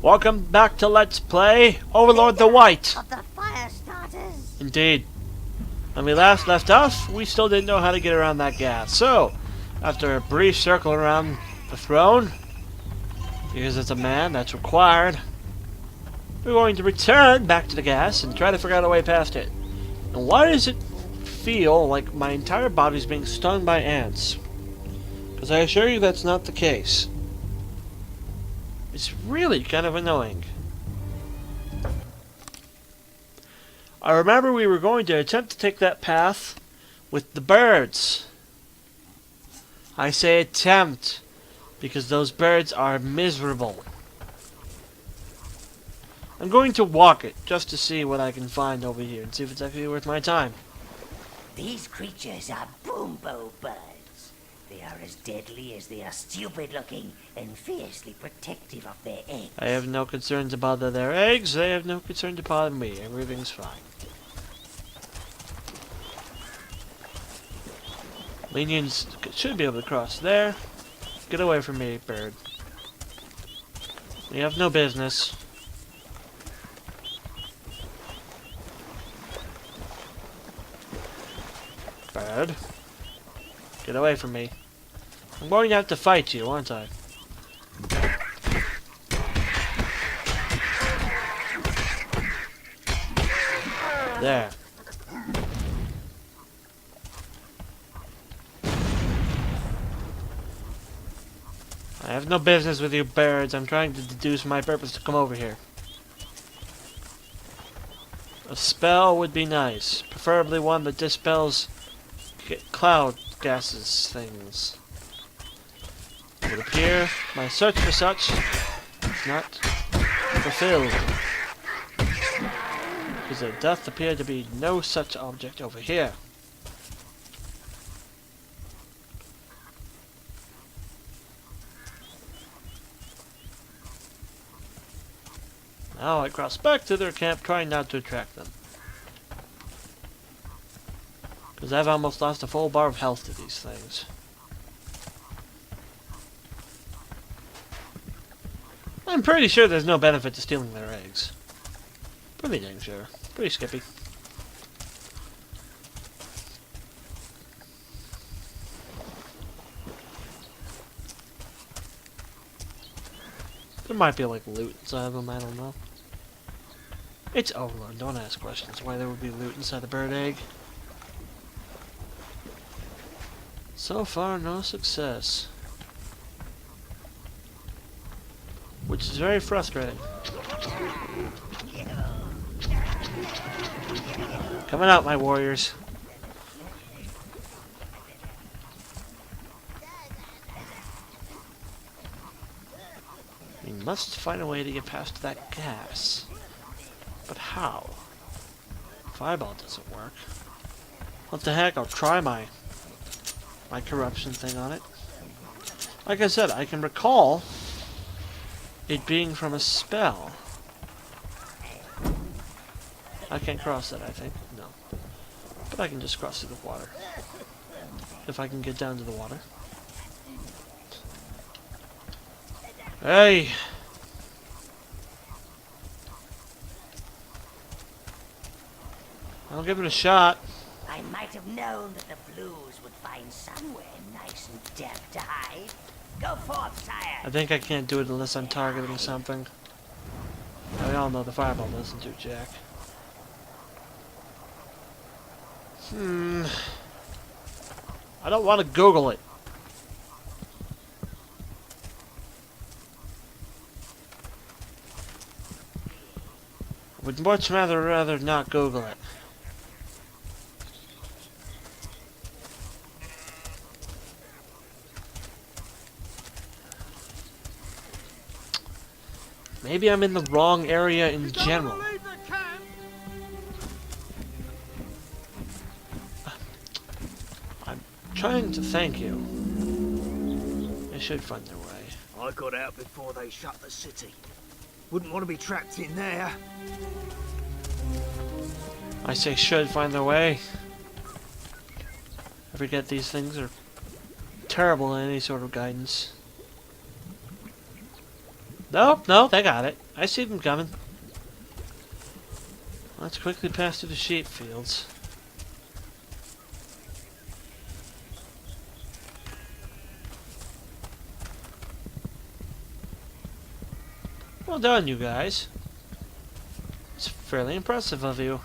Welcome back to Let's Play Overlord the White. Of the fire starters. Indeed. When we last left off, we still didn't know how to get around that gas. So, after a brief circle around the throne, because it's a man that's required, we're going to return back to the gas and try to figure out a way past it. And why does it feel like my entire body's being stung by ants? Because I assure you that's not the case. It's really kind of annoying. I remember we were going to attempt to take that path with the birds. I say attempt because those birds are miserable. I'm going to walk it just to see what I can find over here and see if it's actually worth my time. These creatures are boombo birds. They are as deadly as they are stupid-looking and fiercely protective of their eggs. I have no concern to bother their eggs. They have no concern to bother me. Everything's fine. Minions should be able to cross there. Get away from me, bird. We have no business. Bird. Get away from me. I'm going to have to fight you, aren't I? There. I have no business with you birds. I'm trying to deduce my purpose to come over here. A spell would be nice. Preferably one that dispels cloud gases things. It would appear my search for such is not fulfilled. Because there doth appear to be no such object over here. Now I cross back to their camp, trying not to attract them. Because I've almost lost a full bar of health to these things. I'm pretty sure there's no benefit to stealing their eggs. Pretty dang sure. Pretty skippy. There might be like loot inside of them, I don't know. It's Overlord, don't ask questions why there would be loot inside a bird egg. So far, no success. Which is very frustrating. Coming out, my warriors. We must find a way to get past that gas. But how? Fireball doesn't work. What the heck, I'll try my corruption thing on it. Like I said, I can recall it being from a spell. I can't cross that, I think. No. But I can just cross through the water. If I can get down to the water. Hey! I'll give it a shot. I might have known that the blues would find somewhere nice and damp to hide. Go forth, sire. I think I can't do it unless I'm targeting something. We all know the fireball doesn't do jack. I don't want to Google it. I would much rather not Google it. Maybe I'm in the wrong area in general. I'm trying to thank you. They should find their way. I got out before they shut the city. Wouldn't want to be trapped in there. I say should find their way. I forget these things are terrible in any sort of guidance. No, they got it. I see them coming. Let's quickly pass through the sheep fields. Well done, you guys. It's fairly impressive of you.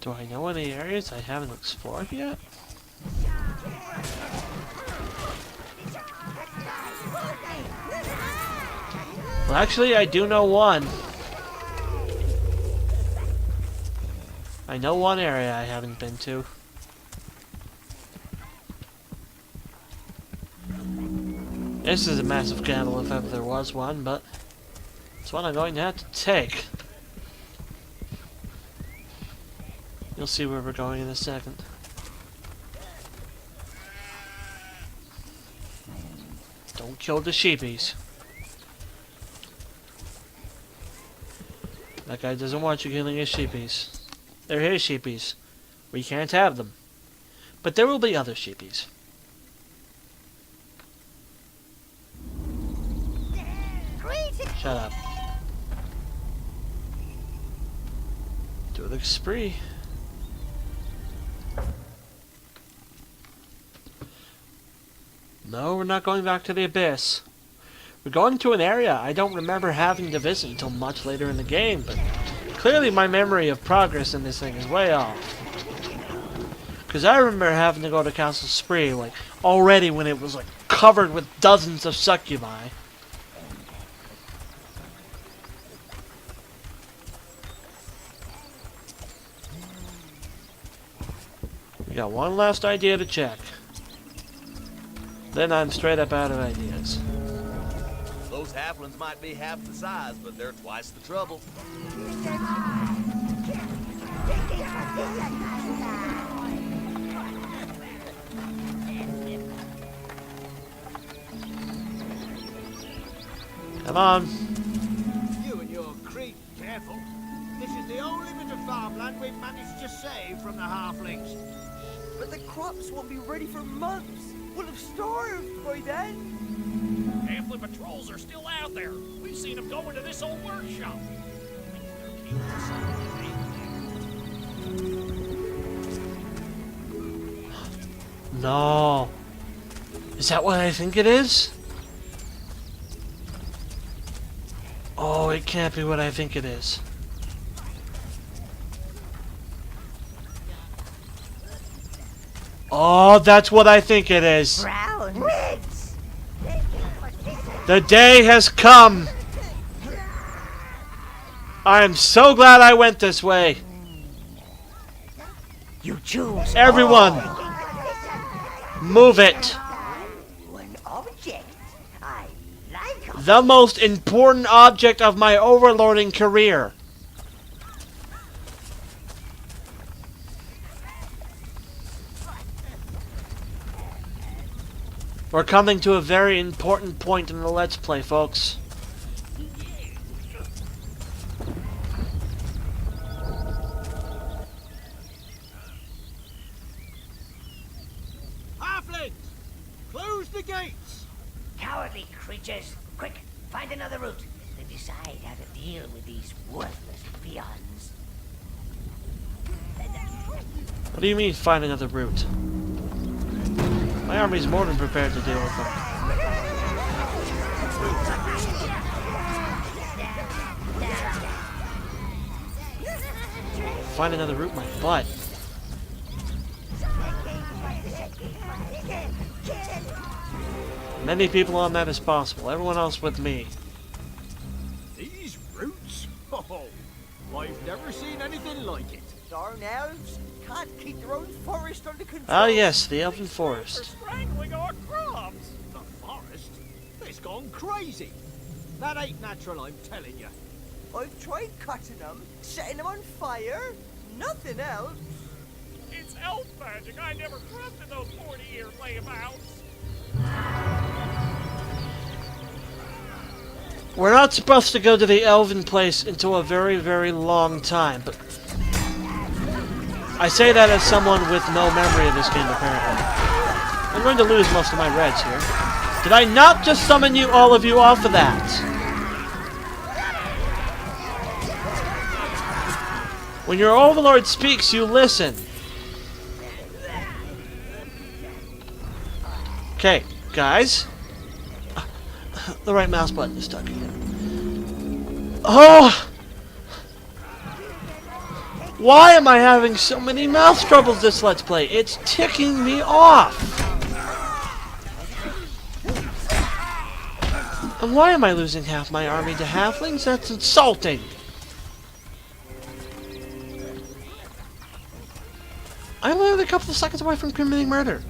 Do I know any areas I haven't explored yet? Well, actually, I do know one. I know one area I haven't been to. This is a massive gamble if ever there was one, but it's one I'm going to have to take. You'll see where we're going in a second. Don't kill the sheepies. That guy doesn't want you killing his sheepies. They're his sheepies. We can't have them. But there will be other sheepies. Shut up. Do the spree. No, we're not going back to the abyss. We're going to an area I don't remember having to visit until much later in the game, but clearly my memory of progress in this thing is way off. Because I remember having to go to Castle Spree, like, already when it was, like, covered with dozens of succubi. We got one last idea to check. Then I'm straight up out of ideas. Those halflings might be half the size, but they're twice the trouble. Come on. You and your creep, careful. This is the only bit of farmland we've managed to save from the halflings. But the crops won't be ready for months. We'll have starved by then. Halfling patrols are still out there. We've seen them go into this old workshop. No. Is that what I think it is? Oh, it can't be what I think it is. Oh, that's what I think it is. Brown reds. The day has come. I am so glad I went this way. You choose Everyone, move it. one object. I like The most important object of my overlording career. We're coming to a very important point in the Let's Play, folks. Halflings! Close the gates! cowardly creatures. Quick, find another route. Then decide how to deal with these worthless peons. What do you mean, find another route? My army's more than prepared to deal with them. Find another route, my butt. Many people on that as possible. Everyone else with me. These roots? Oh, I've never seen anything like it. Darn elves can't keep their own forest under control. Ah yes, the Elven They're Forest. strangling our crops. The forest? It's gone crazy. That ain't natural, I'm telling you. I've tried cutting them, setting them on fire. Nothing else. It's elf magic. I never trusted those 40-year layabouts. We're not supposed to go to the Elven place until a very, very long time, but I say that as someone with no memory of this game, apparently. I'm going to lose most of my reds here. Did I not just summon you, all of you, off of that? When your Overlord speaks, you listen. Okay, guys. The right mouse button is stuck again. Oh! Why am I having so many mouse troubles this Let's Play? It's ticking me off! And why am I losing half my army to halflings? That's insulting! I'm only a couple of seconds away from committing murder.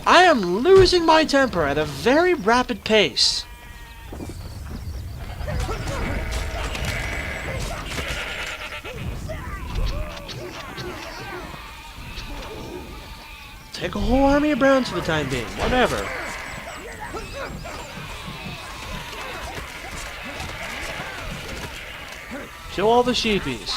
I am losing my temper at a very rapid pace. Take a whole army of browns for the time being. Whatever. Kill all the sheepies.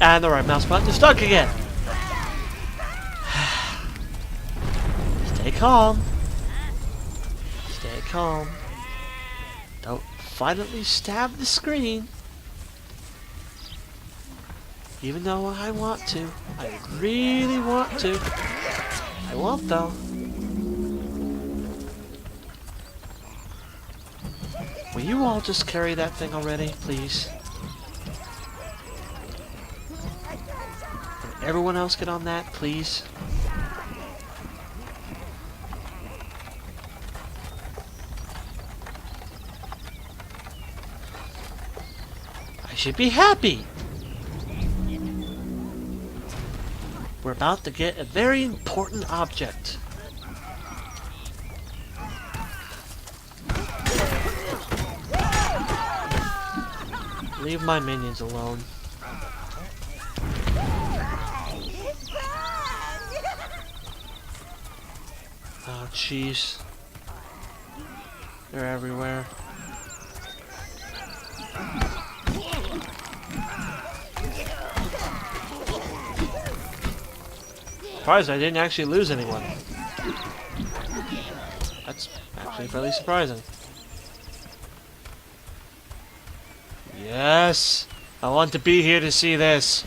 And the right mouse button is stuck again. Stay calm. Stay calm. Don't violently stab the screen. Even though I want to. I really want to. I won't though. Will you all just carry that thing already, please? Can everyone else get on that, please? I should be happy. We're about to get a very important object. Leave my minions alone. Oh, jeez. They're everywhere. Surprised I didn't actually lose anyone. That's actually fairly surprising. Yes! I want to be here to see this.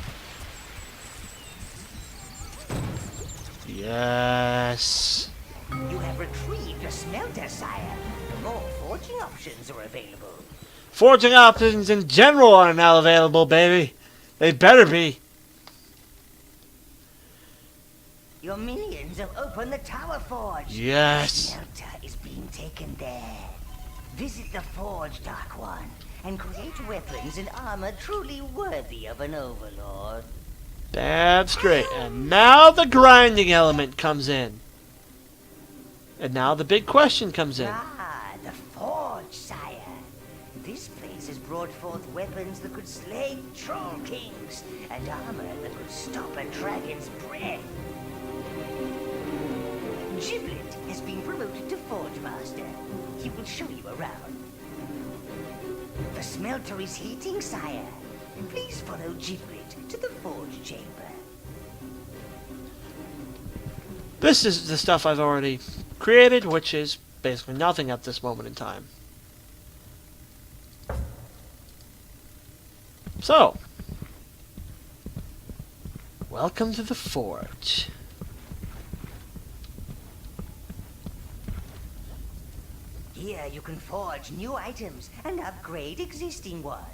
Yes! You have retrieved a smelter, sire. More forging options are available. Forging options in general are now available, baby. They better be. Your minions have opened the tower forge. Yes. The smelter is being taken there. Visit the forge, Dark One, and create weapons and armor truly worthy of an Overlord. That's straight. And now the grinding element comes in. And now the big question comes in. Ah, the forge, sire. This place has brought forth weapons that could slay troll kings, and armor that could stop a dragon's breath. Giblet has been promoted to Forge Master. He will show you around. The smelter is heating, sire. Please follow Giblet to the forge chamber. This is the stuff I've already created, which is basically nothing at this moment in time. So, welcome to the forge. Here you can forge new items and upgrade existing ones.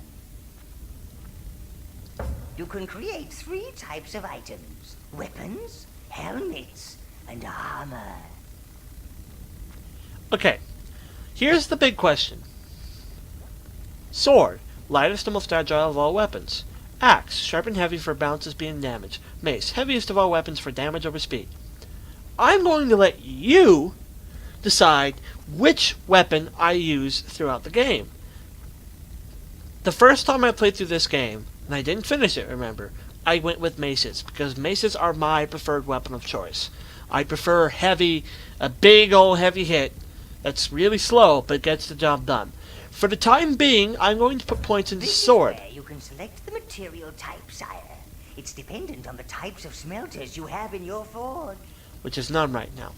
You can create 3 types of items: weapons, helmets, and armor. Okay, here's the big question. Sword, lightest and most agile of all weapons. Axe, sharp and heavy for bounces being damaged. Mace, heaviest of all weapons for damage over speed. I'm going to let you decide which weapon I use throughout the game. The first time I played through this game, and I didn't finish it, remember, I went with maces, because maces are my preferred weapon of choice. I prefer a big old heavy hit that's really slow, but gets the job done. For the time being, I'm going to put points into sword. This is where you can select the material type, sire. It's dependent on the types of smelters you have in your forge. Which is none right now.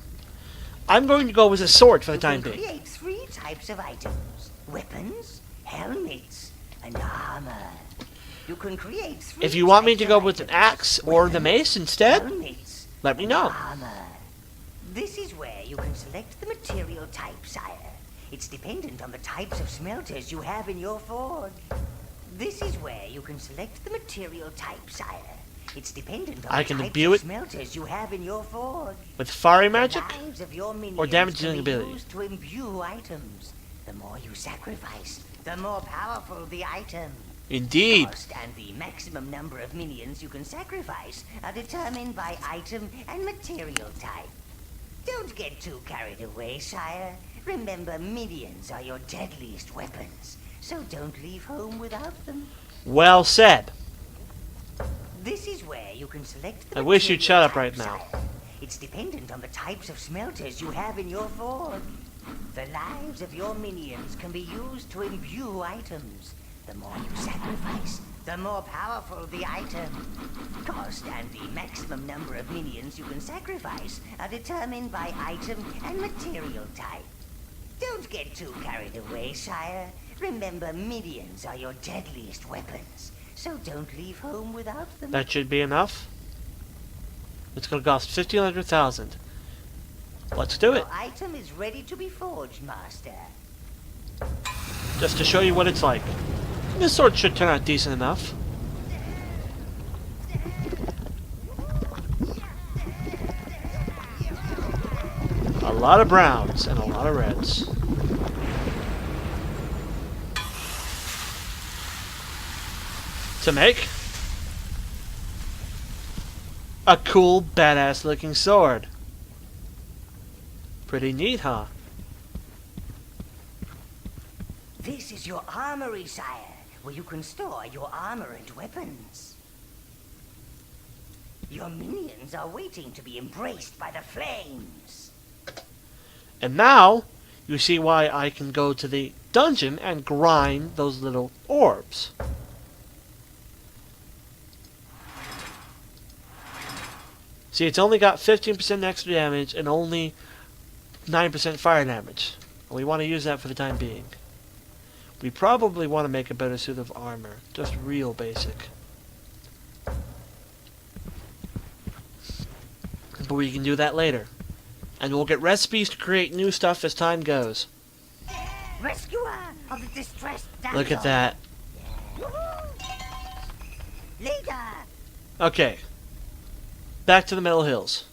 I'm going to go with a sword for the time You can being. create 3 types of items: weapons, helmets, and armor. You can create 3 If you want me to types go of with an items: axe or the mace instead, helmets, let me and know. armor. This is where you can select the material type, sire. It's dependent on the types of smelters you have in your forge. This is where you can select the material type, sire. It's dependent on I the can types imbue of it smelters you have in your forge. With fiery The magic lives of your or minions damaging can be ability. used to imbue items. The more you sacrifice, the more powerful the item. Indeed. Cost and the maximum number of minions you can sacrifice are determined by item and material type. Don't get too carried away, sire. Remember, minions are your deadliest weapons, so don't leave home without them. Well said. This is where you can select the I wish you'd material shut up right type, now. sire. It's dependent on the types of smelters you have in your forge. The lives of your minions can be used to imbue items. The more you sacrifice, the more powerful the item. Cost and the maximum number of minions you can sacrifice are determined by item and material type. Don't get too carried away, sire. Remember, minions are your deadliest weapons, so don't leave home without them. That should be enough. It's going to cost 1,500,000. Let's do it. Your item is ready to be forged, master. Just to show you what it's like. This sword should turn out decent enough. A lot of browns and a lot of reds. To make a cool, badass looking sword. Pretty neat, huh? This is your armory, sire, where you can store your armor and weapons. Your minions are waiting to be embraced by the flames. And now, you see why I can go to the dungeon and grind those little orbs. See, it's only got 15% extra damage and only 9% fire damage. And we want to use that for the time being. We probably want to make a better suit of armor. Just real basic. But we can do that later. And we'll get recipes to create new stuff as time goes. Rescuer of the distressed damsel. Look at that. Leader. Okay. Back to the Middle Hills.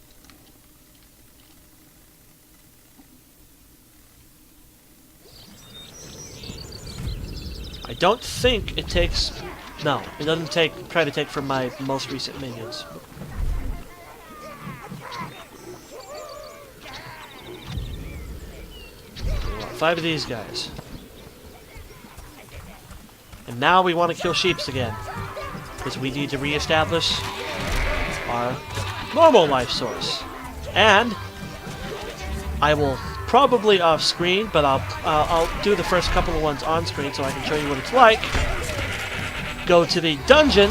I don't think it takes... No, it doesn't try to take from my most recent minions. We want 5 of these guys. And now we want to kill sheeps again. Because we need to reestablish our normal life source. And I will probably off screen, but I'll do the first couple of ones on screen so I can show you what it's like. Go to the dungeon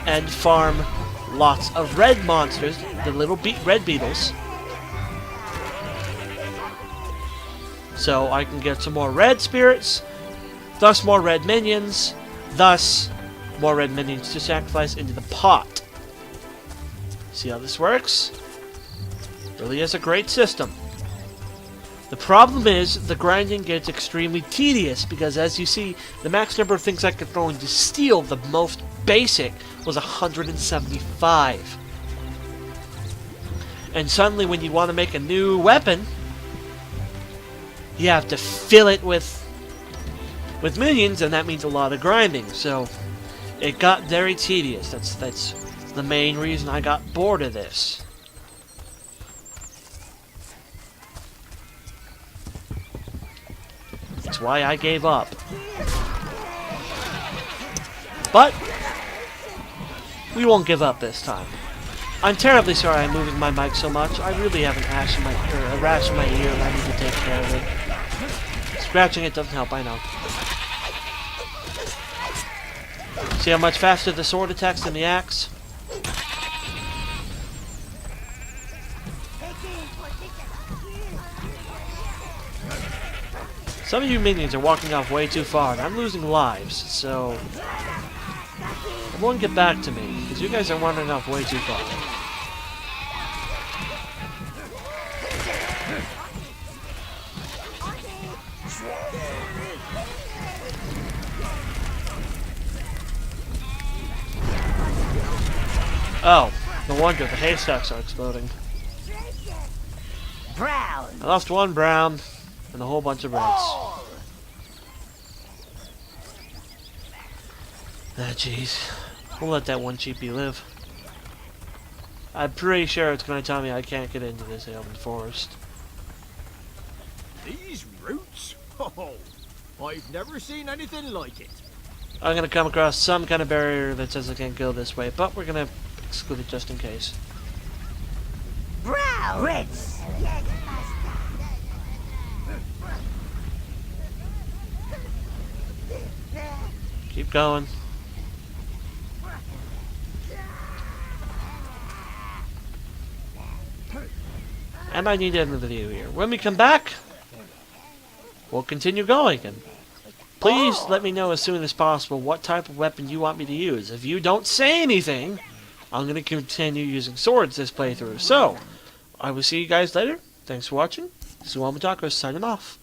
and farm lots of red monsters, the little red beetles, so I can get some more red spirits, thus more red minions, thus more red minions to sacrifice into the pot. See how this works? Really is a great system. The problem is, the grinding gets extremely tedious, because as you see, the max number of things I could throw into steel, the most basic, was 175. And suddenly when you want to make a new weapon, you have to fill it with minions, and that means a lot of grinding, so it got very tedious. That's the main reason I got bored of this. It's why I gave up. But we won't give up this time. I'm terribly sorry I'm moving my mic so much. I really have an ash in my a rash in my ear and I need to take care of it. Scratching it doesn't help, I know. See how much faster the sword attacks than the axe? Some of you minions are walking off way too far, and I'm losing lives, so everyone get back to me, because you guys are wandering off way too far. Oh, no wonder the haystacks are exploding. Brown. I lost one brown and a whole bunch of reds. Ah, jeez. We'll let that one cheapie live. I'm pretty sure it's going to tell me I can't get into this alien forest. These roots? Oh, I've never seen anything like it. I'm going to come across some kind of barrier that says I can't go this way, but we're going to exclude it just in case. Brown. Reds. Yes, Keep going. And I need to end the video here. When we come back, we'll continue going. And please let me know as soon as possible what type of weapon you want me to use. If you don't say anything, I'm going to continue using swords this playthrough. So, I will see you guys later. Thanks for watching. This is Wamataco signing off.